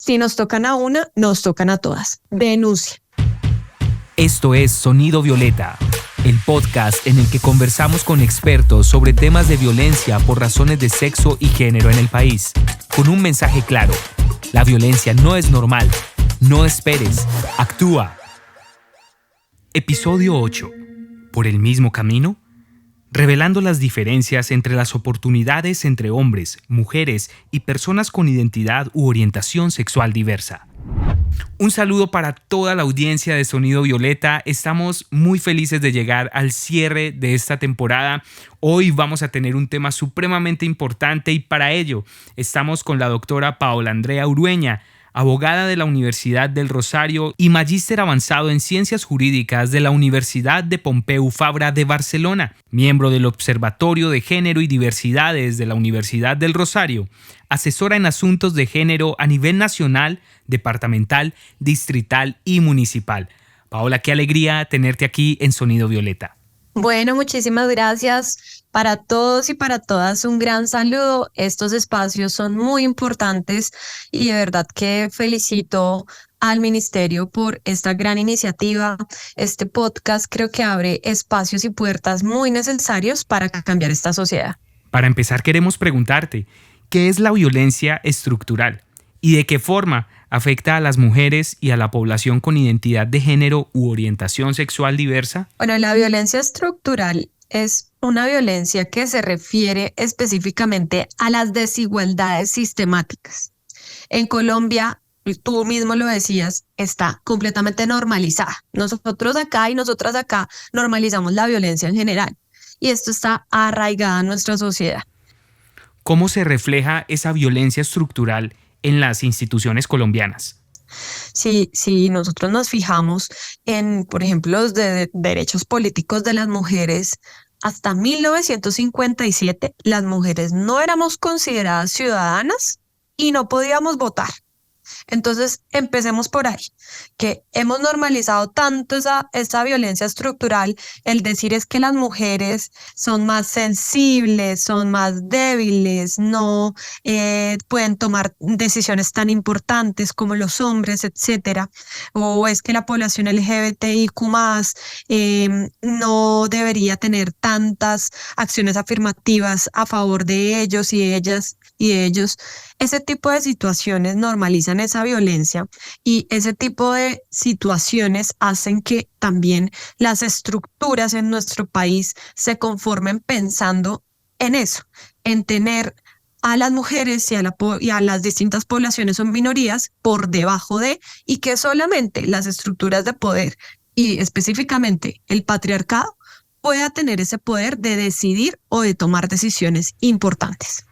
Si nos tocan a una, nos tocan a todas. Denuncia. Esto es Sonido Violeta, el podcast en el que conversamos con expertos sobre temas de violencia por razones de sexo y género en el país, con un mensaje claro: la violencia no es normal. No esperes, actúa. Episodio 8. ¿Por el mismo camino? Revelando las diferencias entre las oportunidades entre hombres, mujeres y personas con identidad u orientación sexual diversa. Un saludo para toda la audiencia de Sonido Violeta. Estamos muy felices de llegar al cierre de esta temporada. Hoy vamos a tener un tema supremamente importante y para ello estamos con la doctora Paola Andrea Urueña, abogada de la Universidad del Rosario y magíster avanzado en Ciencias Jurídicas de la Universidad de Pompeu Fabra de Barcelona, miembro del Observatorio de Género y Diversidades de la Universidad del Rosario, asesora en asuntos de género a nivel nacional, departamental, distrital y municipal. Paola, qué alegría tenerte aquí en Sonido Violeta. Bueno, muchísimas gracias para todos y para todas. Un gran saludo. Estos espacios son muy importantes y de verdad que felicito al ministerio por esta gran iniciativa. Este podcast creo que abre espacios y puertas muy necesarios para cambiar esta sociedad. Para empezar, queremos preguntarte, ¿qué es la violencia estructural y de qué forma afecta a las mujeres y a la población con identidad de género u orientación sexual diversa? Bueno, la violencia estructural es una violencia que se refiere específicamente a las desigualdades sistemáticas. En Colombia, tú mismo lo decías, está completamente normalizada. Nosotros acá y nosotras acá normalizamos la violencia en general y esto está arraigado en nuestra sociedad. ¿Cómo se refleja esa violencia estructural en las instituciones colombianas? Si nosotros nos fijamos en, por ejemplo, los derechos políticos de las mujeres, hasta 1957 las mujeres no éramos consideradas ciudadanas y no podíamos votar. Entonces, empecemos por ahí, que hemos normalizado tanto esa violencia estructural. El decir es que las mujeres son más sensibles, son más débiles, no pueden tomar decisiones tan importantes como los hombres, etcétera. O es que la población LGBTIQ+, no debería tener tantas acciones afirmativas a favor de ellos y ellas y de ellos. Ese tipo de situaciones normalizan esa violencia y ese tipo de situaciones hacen que también las estructuras en nuestro país se conformen pensando en eso, en tener a las mujeres y a las distintas poblaciones o minorías por debajo de, y que solamente las estructuras de poder y específicamente el patriarcado pueda tener ese poder de decidir o de tomar decisiones importantes.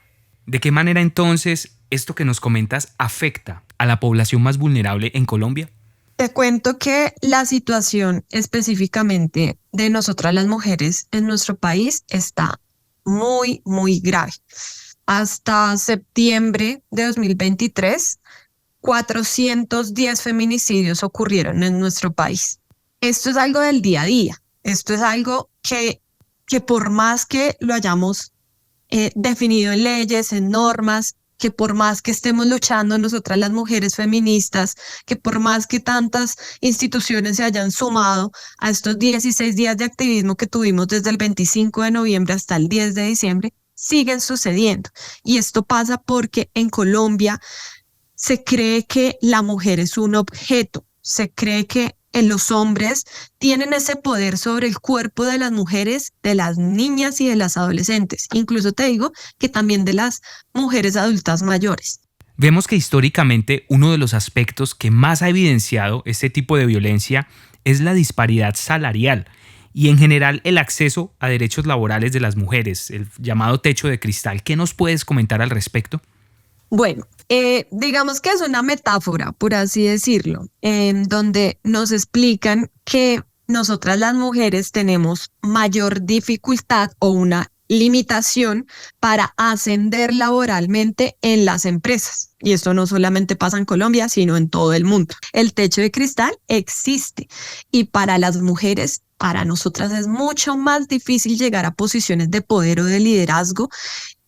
¿De qué manera entonces esto que nos comentas afecta a la población más vulnerable en Colombia? Te cuento que la situación específicamente de nosotras las mujeres en nuestro país está muy, muy grave. Hasta septiembre de 2023, 410 feminicidios ocurrieron en nuestro país. Esto es algo del día a día. Esto es algo que por más que lo hayamos definido en leyes, en normas, que por más que estemos luchando nosotras las mujeres feministas, que por más que tantas instituciones se hayan sumado a estos 16 días de activismo que tuvimos desde el 25 de noviembre hasta el 10 de diciembre, siguen sucediendo. Y esto pasa porque en Colombia se cree que la mujer es un objeto, se cree que los hombres tienen ese poder sobre el cuerpo de las mujeres, de las niñas y de las adolescentes. Incluso te digo que también de las mujeres adultas mayores. Vemos que históricamente uno de los aspectos que más ha evidenciado este tipo de violencia es la disparidad salarial y en general el acceso a derechos laborales de las mujeres, el llamado techo de cristal. ¿Qué nos puedes comentar al respecto? Bueno, digamos que es una metáfora, por así decirlo, en donde nos explican que nosotras las mujeres tenemos mayor dificultad o una limitación para ascender laboralmente en las empresas. Y esto no solamente pasa en Colombia, sino en todo el mundo. El techo de cristal existe y para las mujeres, para nosotras es mucho más difícil llegar a posiciones de poder o de liderazgo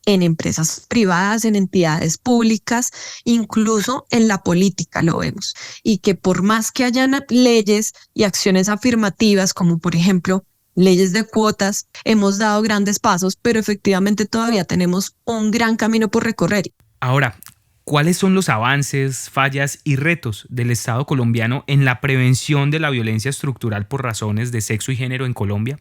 en empresas privadas, en entidades públicas, incluso en la política lo vemos. Y que por más que hayan leyes y acciones afirmativas, como por ejemplo leyes de cuotas, hemos dado grandes pasos, pero efectivamente todavía tenemos un gran camino por recorrer. Ahora, ¿cuáles son los avances, fallas y retos del Estado colombiano en la prevención de la violencia estructural por razones de sexo y género en Colombia?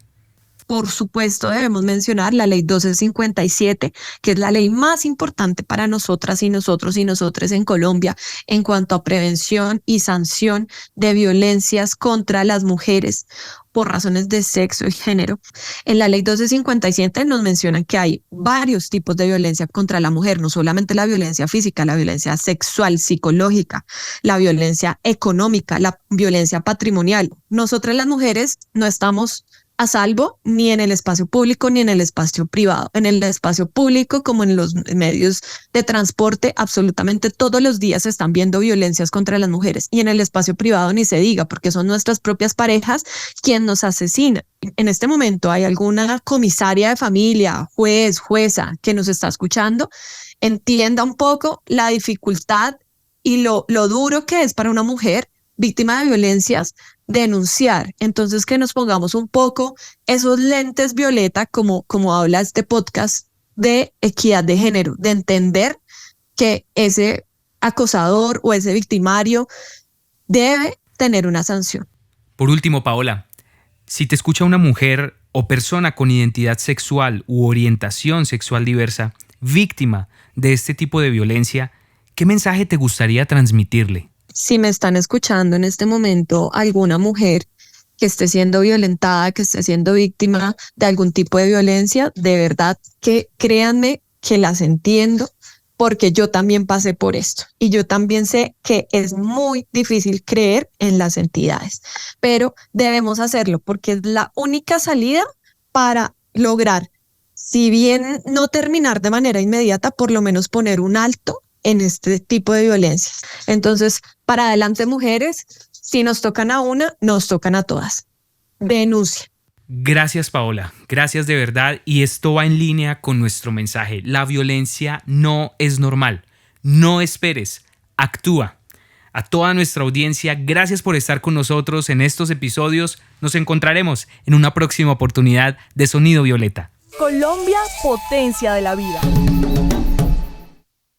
Por supuesto, debemos mencionar la ley 1257, que es la ley más importante para nosotras y nosotros y nosotres en Colombia en cuanto a prevención y sanción de violencias contra las mujeres por razones de sexo y género. En la ley 1257 nos mencionan que hay varios tipos de violencia contra la mujer, no solamente la violencia física, la violencia sexual, psicológica, la violencia económica, la violencia patrimonial. Nosotras las mujeres no estamos a salvo ni en el espacio público ni en el espacio privado. En el espacio público como en los medios de transporte, absolutamente todos los días se están viendo violencias contra las mujeres, y en el espacio privado ni se diga, porque son nuestras propias parejas quien nos asesinan. En este momento hay alguna comisaria de familia, juez, jueza que nos está escuchando, entienda un poco la dificultad y lo duro que es para una mujer víctima de violencias denunciar. Entonces, que nos pongamos un poco esos lentes violeta, como habla este podcast, de equidad de género, de entender que ese acosador o ese victimario debe tener una sanción. Por último, Paola, si te escucha una mujer o persona con identidad sexual u orientación sexual diversa, víctima de este tipo de violencia, ¿qué mensaje te gustaría transmitirle? Si me están escuchando en este momento alguna mujer que esté siendo violentada, que esté siendo víctima de algún tipo de violencia, de verdad que créanme que las entiendo, porque yo también pasé por esto y yo también sé que es muy difícil creer en las entidades, pero debemos hacerlo porque es la única salida para lograr, si bien no terminar de manera inmediata, por lo menos poner un alto en este tipo de violencias. Entonces, para adelante, mujeres, si nos tocan a una, nos tocan a todas. Denuncia. Gracias, Paola. Gracias de verdad. Y esto va en línea con nuestro mensaje. La violencia no es normal. No esperes. Actúa. A toda nuestra audiencia, gracias por estar con nosotros en estos episodios. Nos encontraremos en una próxima oportunidad de Sonido Violeta. Colombia, potencia de la vida.